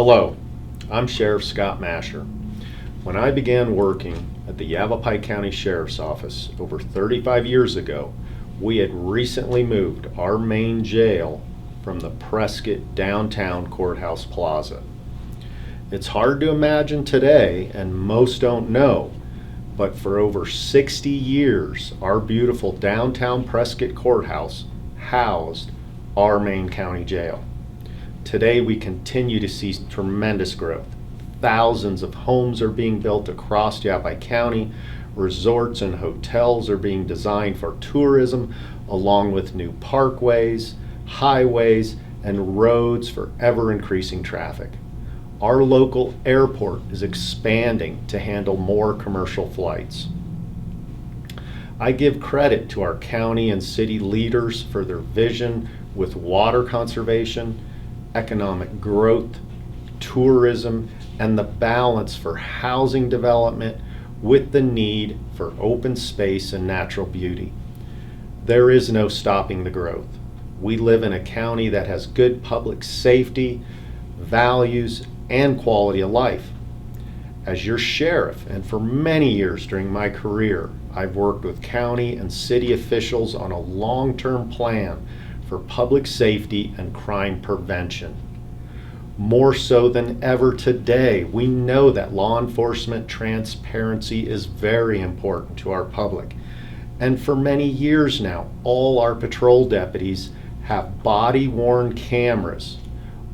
Hello, I'm Sheriff Scott Masher. When I began working at the Yavapai County Sheriff's Office over 35 years ago, we had recently moved our main jail from the Prescott downtown courthouse plaza. It's hard to imagine today, and most don't know, but for over 60 years, our beautiful downtown Prescott courthouse housed our main county jail. Today, we continue to see tremendous growth. Thousands of homes are being built across Yavapai County. Resorts and hotels are being designed for tourism, along with new parkways, highways, and roads for ever-increasing traffic. Our local airport is expanding to handle more commercial flights. I give credit to our county and city leaders for their vision with water conservation, economic growth, tourism, and the balance for housing development with the need for open space and natural beauty. There is no stopping the growth. We live in a county that has good public safety, values, and quality of life. As your sheriff, and for many years during my career, I've worked with county and city officials on a long-term plan for public safety and crime prevention. More so than ever today, we know that law enforcement transparency is very important to our public. And for many years now, all our patrol deputies have body-worn cameras.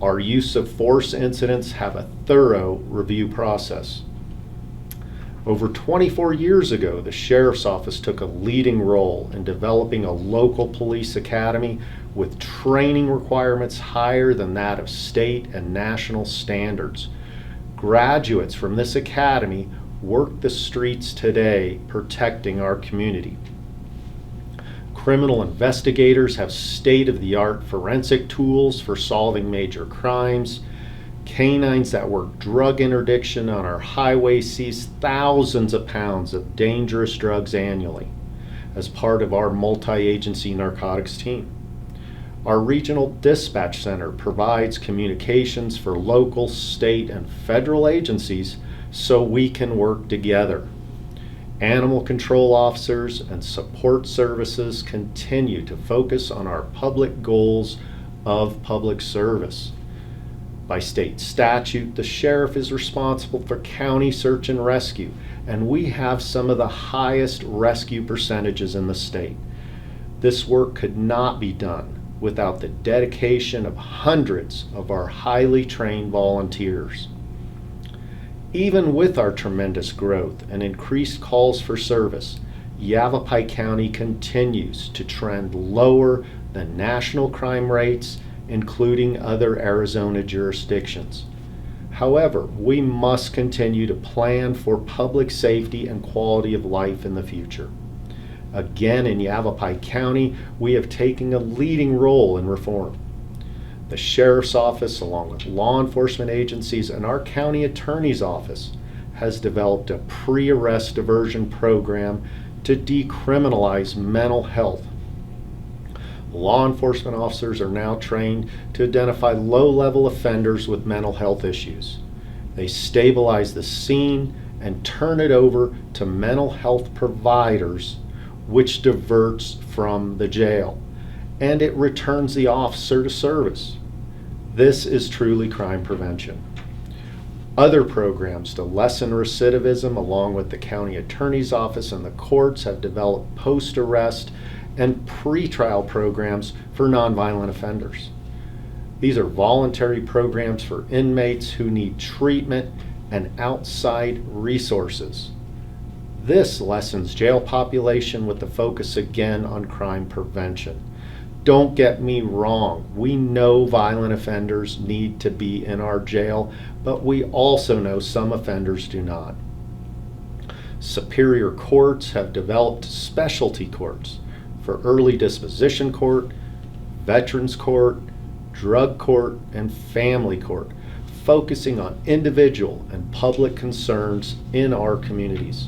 Our use of force incidents have a thorough review process. Over 24 years ago, the Sheriff's Office took a leading role in developing a local police academy with training requirements higher than that of state and national standards. Graduates from this academy work the streets today protecting our community. Criminal investigators have state-of-the-art forensic tools for solving major crimes. Canines that work drug interdiction on our highway seize thousands of pounds of dangerous drugs annually as part of our multi-agency narcotics team. Our regional dispatch center provides communications for local, state, and federal agencies so we can work together. Animal control officers and support services continue to focus on our public goals of public service. By state statute, the sheriff is responsible for county search and rescue, and we have some of the highest rescue percentages in the state. This work could not be done without the dedication of hundreds of our highly trained volunteers. Even with our tremendous growth and increased calls for service, Yavapai County continues to trend lower than national crime rates, including other Arizona jurisdictions. However, we must continue to plan for public safety and quality of life in the future. Again, in Yavapai County, we have taken a leading role in reform. The Sheriff's Office, along with law enforcement agencies and our county attorney's office, has developed a pre-arrest diversion program to decriminalize mental health. Law enforcement officers are now trained to identify low-level offenders with mental health issues. They stabilize the scene and turn it over to mental health providers, which diverts from the jail, and it returns the officer to service. This is truly crime prevention. Other programs to lessen recidivism, along with the county attorney's office and the courts, have developed post-arrest and pretrial programs for nonviolent offenders. These are voluntary programs for inmates who need treatment and outside resources. This lessens jail population with the focus again on crime prevention. Don't get me wrong, we know violent offenders need to be in our jail, but we also know some offenders do not. Superior courts have developed specialty courts for early disposition court, veterans court, drug court, and family court, focusing on individual and public concerns in our communities.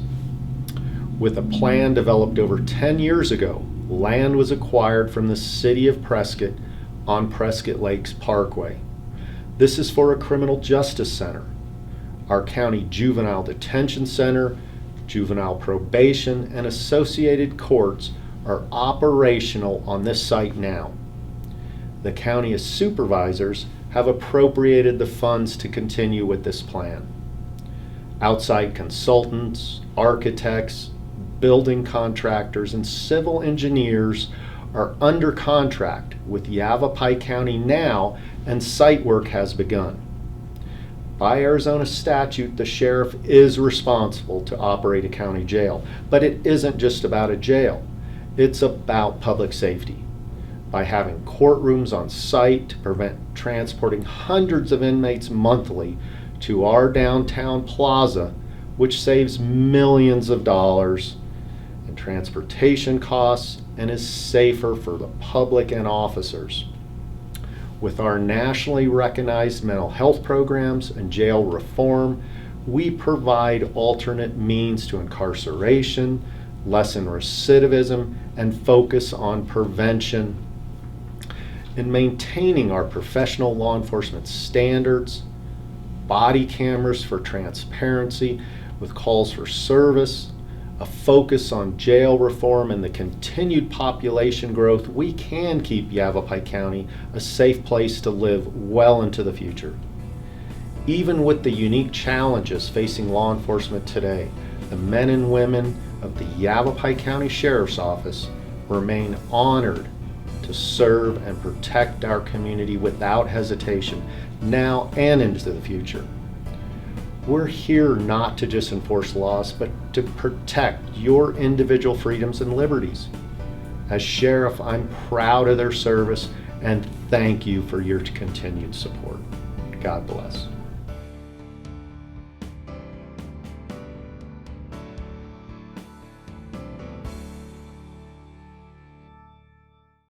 With a plan developed over 10 years ago, land was acquired from the city of Prescott on Prescott Lakes Parkway. This is for a criminal justice center. Our county juvenile detention center, juvenile probation, and associated courts are operational on this site now. The county supervisors have appropriated the funds to continue with this plan. Outside consultants, architects, building contractors, and civil engineers are under contract with Yavapai County now, and site work has begun. By Arizona statute, the sheriff is responsible to operate a county jail, but it isn't just about a jail. It's about public safety. By having courtrooms on site to prevent transporting hundreds of inmates monthly to our downtown plaza, which saves millions of dollars in transportation costs and is safer for the public and officers. With our nationally recognized mental health programs and jail reform, we provide alternate means to incarceration, lessen recidivism, and focus on prevention. In maintaining our professional law enforcement standards, body cameras for transparency with calls for service, a focus on jail reform, and the continued population growth, we can keep Yavapai County a safe place to live well into the future. Even with the unique challenges facing law enforcement today, the men and women of the Yavapai County Sheriff's Office remain honored to serve and protect our community without hesitation, now and into the future. We're here not to just enforce laws, but to protect your individual freedoms and liberties. As sheriff, I'm proud of their service and thank you for your continued support. God bless.